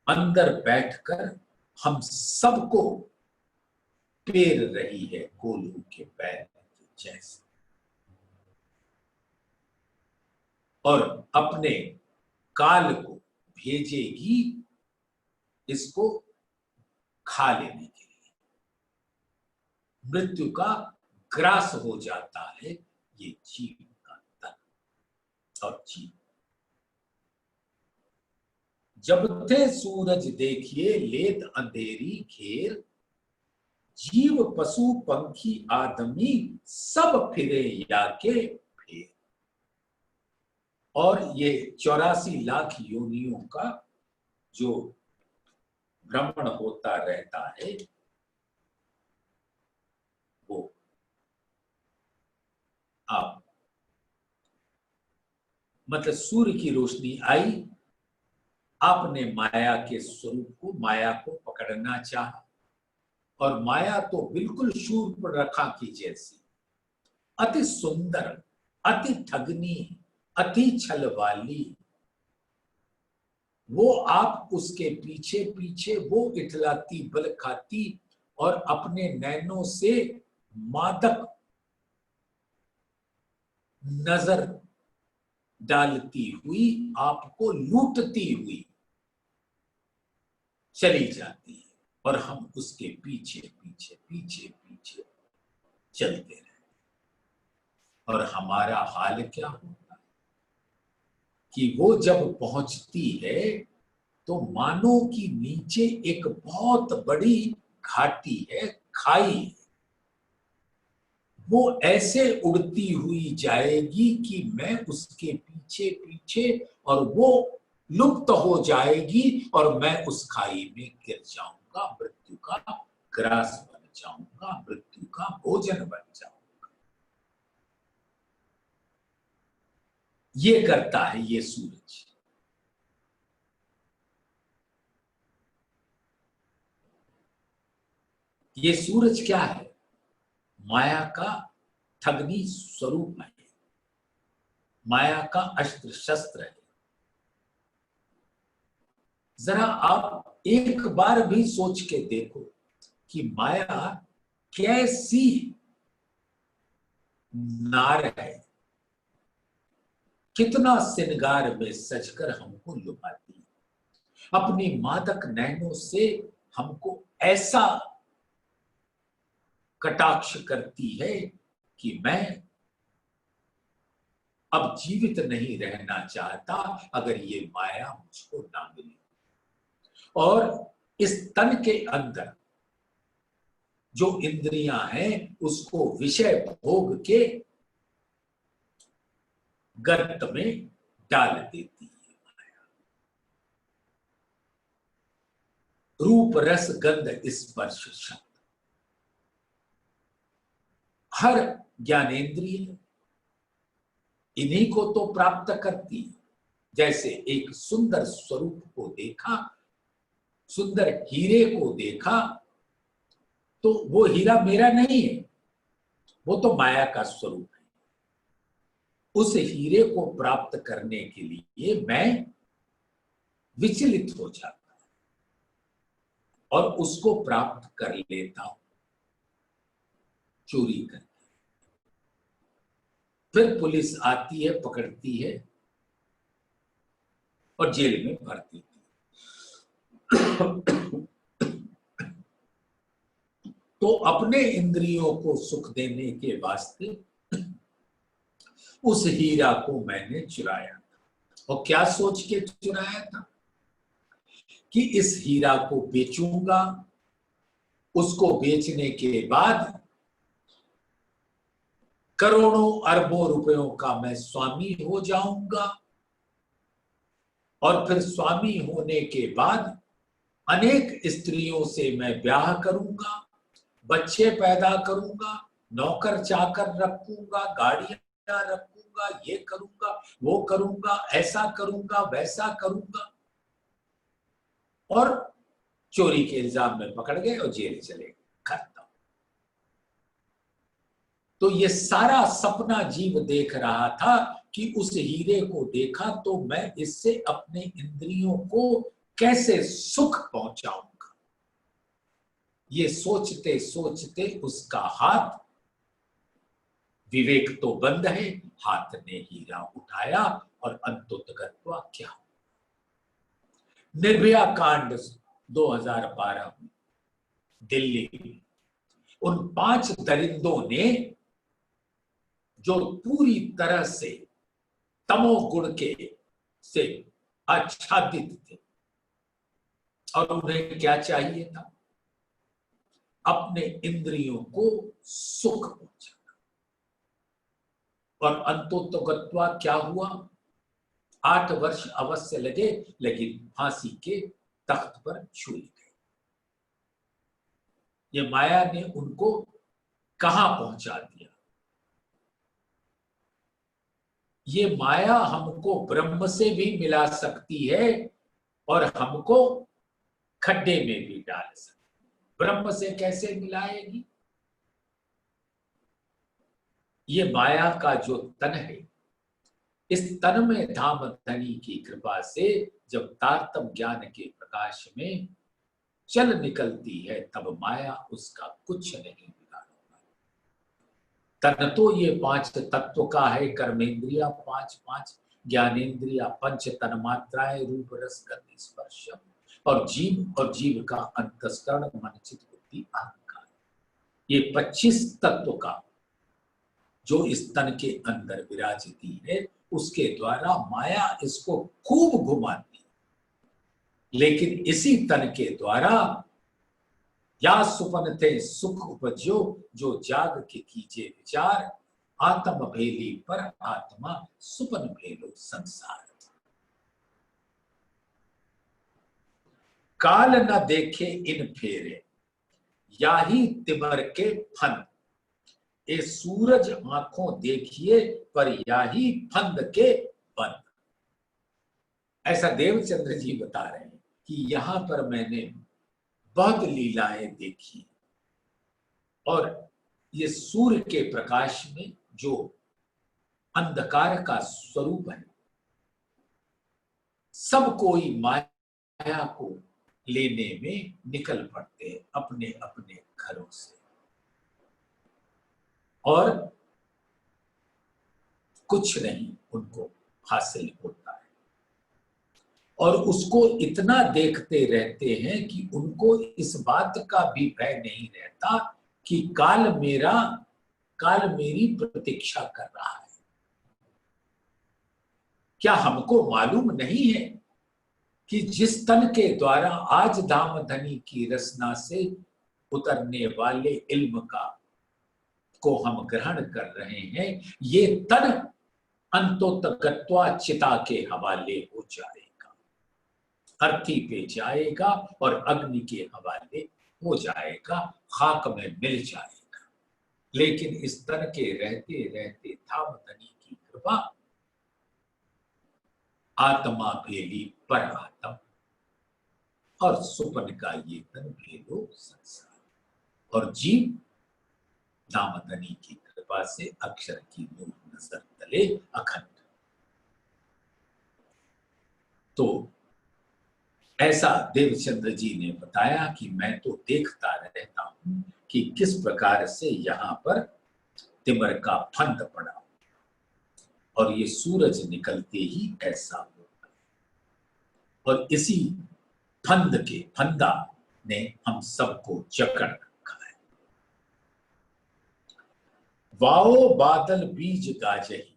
अंदर बैठकर हम सबको पेर रही है कोल्हू के पैर के जैसे, और अपने काल को भेजेगी इसको खा लेने के लिए। मृत्यु का ग्रास हो जाता है ये जीव का तन और जीव। जब थे सूरज देखिए लेत अंधेरी घेर, जीव पशु पंखी आदमी सब फिरे या के फेर। और ये 84 लाख योनियों का जो भ्रमण होता रहता है वो आप मतलब सूर्य की रोशनी आई, आपने माया के स्वरूप को, माया को पकड़ना चाहा, और माया तो बिल्कुल शूर्पणखा की जैसी, अति सुंदर, अति ठगनी, अति छल वाली, वो आप उसके पीछे पीछे वो इठलाती, बल खाती और अपने नैनों से मादक नजर डालती हुई आपको लूटती हुई चली जाती है, और हम उसके पीछे पीछे पीछे पीछे चलते रहे। और हमारा हाल क्या होता है कि वो जब पहुंचती है तो मानो कि नीचे एक बहुत बड़ी घाटी है, खाई है, वो ऐसे उड़ती हुई जाएगी कि मैं उसके पीछे पीछे, और वो लुप्त हो जाएगी और मैं उस खाई में गिर जाऊंगा, मृत्यु का ग्रास बन जाऊंगा, मृत्यु का भोजन बन जाऊंगा। ये करता है ये सूरज। ये सूरज क्या है? माया का ठगनी स्वरूप है, माया का अस्त्र शस्त्र है। जरा आप एक बार भी सोच के देखो कि माया कैसी नार है, कितना श्रृंगार में सजकर हमको लुभाती है, अपनी मादक नैनों से हमको ऐसा कटाक्ष करती है कि मैं अब जीवित नहीं रहना चाहता अगर ये माया मुझको ना मिले। और इस तन के अंदर जो इंद्रियां हैं उसको विषय भोग के गर्त में डाल देती है माया। रूप रस गंध स्पर्श शब्द, हर ज्ञानेंद्रिय इन्हीं को तो प्राप्त करती है। जैसे एक सुंदर स्वरूप को देखा, सुंदर हीरे को देखा, तो वो हीरा मेरा नहीं है, वो तो माया का स्वरूप है। उस हीरे को प्राप्त करने के लिए मैं विचलित हो जाता हूं और उसको प्राप्त कर लेता हूं चोरी करके। फिर पुलिस आती है, पकड़ती है और जेल में भर देती है। तो अपने इंद्रियों को सुख देने के वास्ते उस हीरा को मैंने चुराया था। और क्या सोच के चुराया था कि इस हीरा को बेचूंगा, उसको बेचने के बाद करोड़ों अरबों रुपयों का मैं स्वामी हो जाऊंगा, और फिर स्वामी होने के बाद अनेक स्त्रियों से मैं ब्याह करूंगा, बच्चे पैदा करूंगा, नौकर चाकर रखूंगा, गाड़ियां रखूंगा, ये करूंगा, वो करूंगा, ऐसा करूंगा, वैसा करूंगा। और चोरी के इल्जाम में पकड़ गए और जेल चले गए, खत्म। तो ये सारा सपना जीव देख रहा था कि उस हीरे को देखा तो मैं इससे अपने इंद्रियों को कैसे सुख पहुंचाऊंगा। ये सोचते सोचते उसका हाथ, विवेक तो बंद है, हाथ ने हीरा उठाया और अंततः क्या निर्भया कांड 2012 में दिल्ली में उन 5 दरिंदों ने जो पूरी तरह से तमोगुण के से आच्छादित थे और उन्हें क्या चाहिए था, अपने इंद्रियों को सुख पहुंचाना। और अंतोतोगत्वा क्या हुआ, 8 वर्ष अवश्य लगे, लेकिन फांसी के तख्त पर झूल गए। ये माया ने उनको कहां पहुंचा दिया। ये माया हमको ब्रह्म से भी मिला सकती है और हमको खड्डे में भी डाल सकती है। ब्रह्म से कैसे मिलाएगी? ये माया का जो तन है, इस तन में धाम धनी की कृपा से जब तारतम ज्ञान के प्रकाश में चल निकलती है, तब माया उसका कुछ नहीं बिगाड़ेगा। तन तो ये 5 तत्व का है, कर्मेंद्रिया 5 ज्ञानेन्द्रिया, 5 तन्मात्राएं, रूप रस गंध स्पर्श, और जीव का अंतस्करण मन चित्त बुद्धि अहंकार। ये 25 तत्व का जो इस तन के अंदर विराजती है, उसके द्वारा माया इसको खूब घुमाती है। लेकिन इसी तन के द्वारा या सुपनते सुख उपजो, जो जाग के कीजे विचार, आत्म भेली पर आत्मा सुपन भेलो संसार। काल न देखे इन फेरे, या ही तिमर के फंद, ए सूरज आंखों देखिए पर या ही फंद के बंद। ऐसा देवचंद्र जी बता रहे हैं कि यहां पर मैंने बहुत लीलाएं देखी, और ये सूर्य के प्रकाश में जो अंधकार का स्वरूप है, सब कोई माया को लेने में निकल पड़ते हैं अपने अपने घरों से, और कुछ नहीं उनको हासिल होता है। और उसको इतना देखते रहते हैं कि उनको इस बात का भी भय नहीं रहता कि काल मेरी प्रतीक्षा कर रहा है। क्या हमको मालूम नहीं है कि जिस तन के द्वारा आज धाम धनी की रसना से उतरने वाले इल्म को हम ग्रहण कर रहे हैं, ये तन अंतोतगत्वा चिता के हवाले हो जाएगा, अर्थी पे जाएगा और अग्नि के हवाले हो जाएगा, खाक में मिल जाएगा। लेकिन इस तन के रहते रहते धाम धनी की कृपा, आत्मा भेली पर आत्म, और सुपन का ये तन भेलो संसार, और जीव धाम धनी की कृपा से अक्षर की नूर नजर तले अखंड। तो ऐसा देवचंद्र जी ने बताया कि मैं तो देखता रहता हूं कि किस प्रकार से यहाँ पर तिमर का फंद पड़ा, और ये सूरज निकलते ही ऐसा होता, और इसी फंदा ने हम सबको जकड़ रखा है। वाओ बादल बीज गाजही,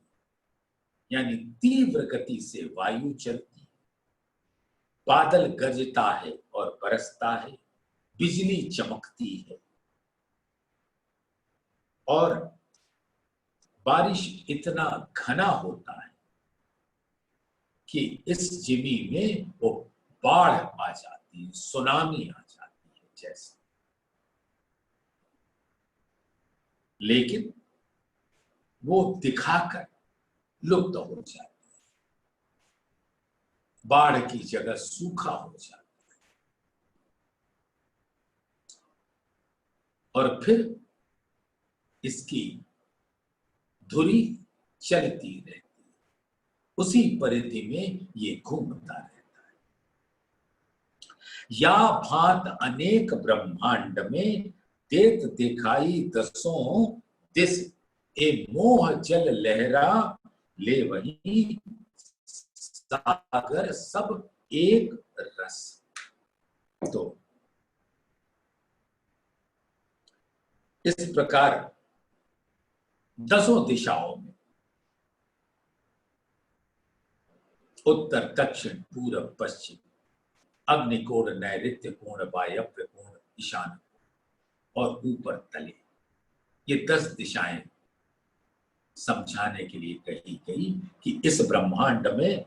यानी तीव्र गति से वायु चलती, बादल गरजता है और बरसता है, बिजली चमकती है, और बारिश इतना घना होता है कि इस जिमी में वो बाढ़ आ जाती है, सुनामी आ जाती है जैसे। लेकिन वो दिखाकर लुप्त हो जाती है, बाढ़ की जगह सूखा हो जाता है, और फिर इसकी धुरी चलती रहती है, उसी परिधि में ये घूमता रहता है। या भांत अनेक ब्रह्मांड में देत दिखाई दसों दिस, ए मोह जल लहरा ले वही सागर सब एक रस। तो इस प्रकार 10 दिशाओं में उत्तर, दक्षिण, पूर्व, पश्चिम, अग्निकोण, नैऋत्य कोण, वायव्य कोण, ईशान और ऊपर तले, ये 10 दिशाएं समझाने के लिए कही गई कि इस ब्रह्मांड में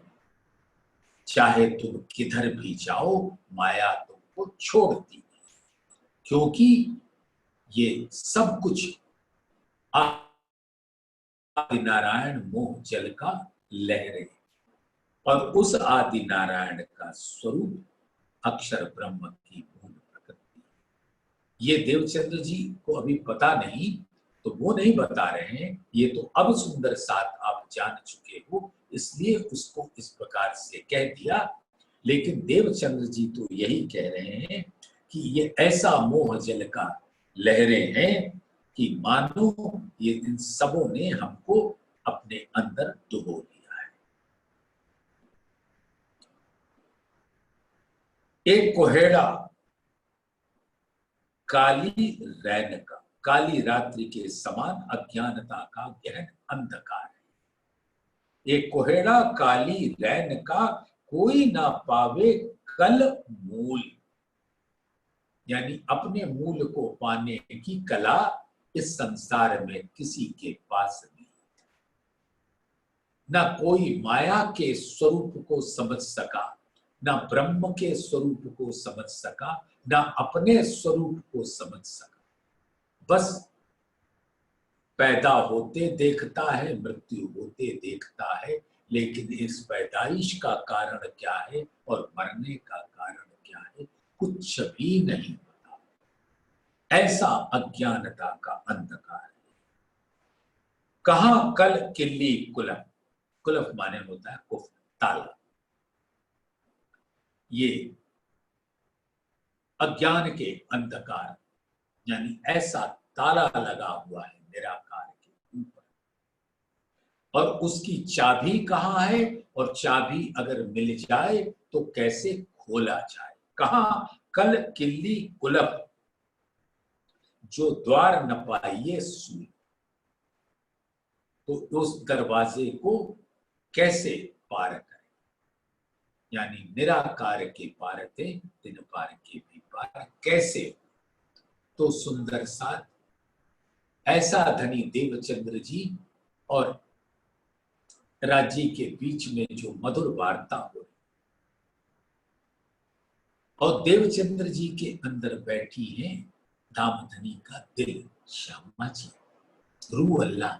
चाहे तुम किधर भी जाओ, माया तुमको छोड़ती नहीं, क्योंकि ये सब कुछ आदि नारायण मोह जल का लहरें, और उस आदि नारायण का स्वरूप अक्षर ब्रह्म की मूल प्रकृति। ये देवचंद्र जी को अभी पता नहीं, तो वो नहीं बता रहे हैं, ये तो अब सुंदर साथ आप जान चुके हो, इसलिए उसको इस प्रकार से कह दिया। लेकिन देवचंद्र जी तो यही कह रहे हैं कि ये ऐसा मोह जल का लहरें हैं कि मानो ये इन सबों ने हमको अपने अंदर डुबो लिया है। एक कोहेड़ा काली रैन का, काली रात्रि के समान अज्ञानता का गहन अंधकार है। एक कोहेड़ा काली रैन का, कोई ना पावे कल मूल, यानी अपने मूल को पाने की कला इस संसार में किसी के पास नहीं। ना कोई माया के स्वरूप को समझ सका, ना ब्रह्म के स्वरूप को समझ सका, ना अपने स्वरूप को समझ सका। बस पैदा होते देखता है, मृत्यु होते देखता है, लेकिन इस पैदाइश का कारण क्या है और मरने का कारण क्या है, कुछ भी नहीं पता। ऐसा अज्ञानता का अंधकार है। कहां कल किल्ली कुलफ, कुलफ माने होता है कुफ, ताला। ये अज्ञान के अंधकार, यानी ऐसा ताला लगा हुआ है निराकार के ऊपर, और उसकी चाबी कहां है, और चाबी अगर मिल जाए तो कैसे खोला जाए। कहां कल किल्ली कुलफ, जो द्वार न पाइए सूई, तो उस दरवाजे को कैसे पार करें, यानी निराकार के पार थे दिन पार के भी पार कैसे। तो सुंदर साथ ऐसा धनी देवचंद्र जी और राज्य के बीच में जो मधुर वार्ता हो रही, और देवचंद्र जी के अंदर बैठी है धामधनी का दिल, श्यामा जी, रूह अल्लाह,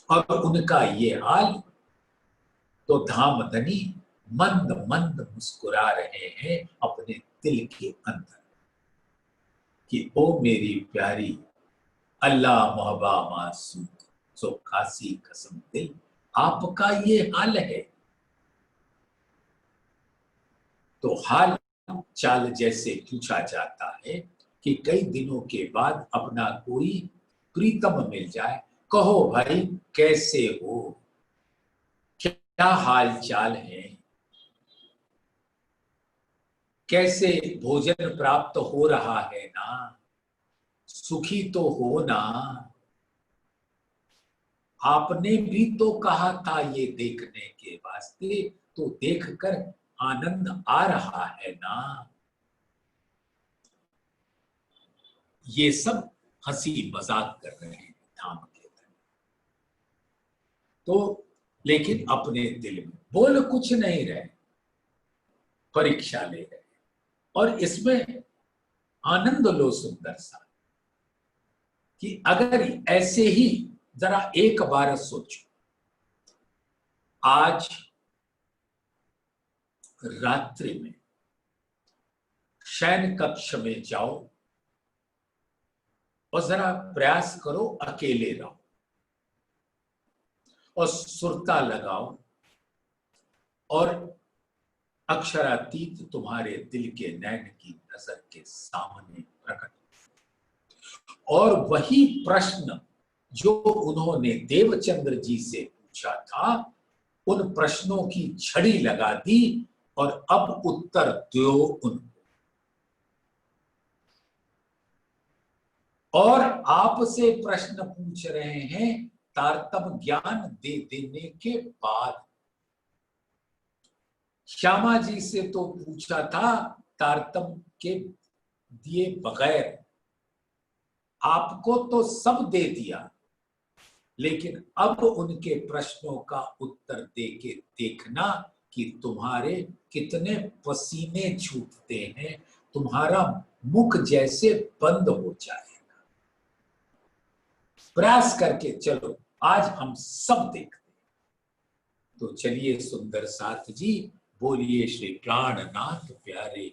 और उनका ये हाल, तो धामधनी मंद मंद मुस्कुरा रहे हैं अपने दिल के अंदर कि ओ मेरी प्यारी अल्लाह मोहबा मासूम, सो खासी कसम दिल, आपका ये हाल है। तो हाल चाल जैसे पूछा जाता है कि कई दिनों के बाद अपना कोई प्रीतम मिल जाए, कहो भाई कैसे हो, क्या हाल चाल है, कैसे भोजन प्राप्त हो रहा है ना, सुखी तो हो ना, आपने भी तो कहा था ये देखने के वास्ते, तो देखकर आनंद आ रहा है ना। ये सब हंसी मजाक कर रहे हैं धाम के धनी। तो लेकिन अपने दिल में बोल कुछ नहीं रहे, परीक्षा ले रहे, और इसमें आनंद लो सुंदर सा कि अगर ऐसे ही जरा एक बार सोचो, आज रात्रि में शयन कक्ष में जाओ और जरा प्रयास करो अकेले रहो और सुरता लगाओ, और अक्षरातीत तुम्हारे दिल के नैन की नजर के सामने प्रकट, और वही प्रश्न जो उन्होंने देवचंद्र जी से पूछा था उन प्रश्नों की छड़ी लगा दी और अब उत्तर दो उनको। और आपसे प्रश्न पूछ रहे हैं तारतम्य ज्ञान दे देने के बाद। श्यामा जी से तो पूछा था तारतम्य के दिए बगैर, आपको तो सब दे दिया, लेकिन अब उनके प्रश्नों का उत्तर देके देखना कि तुम्हारे कितने पसीने छूटते हैं, तुम्हारा मुख जैसे बंद हो जाएगा। प्रयास करके चलो, आज हम सब देखते हैं। तो चलिए सुंदर साथ जी, बोलिए श्री प्राणनाथ प्यारे।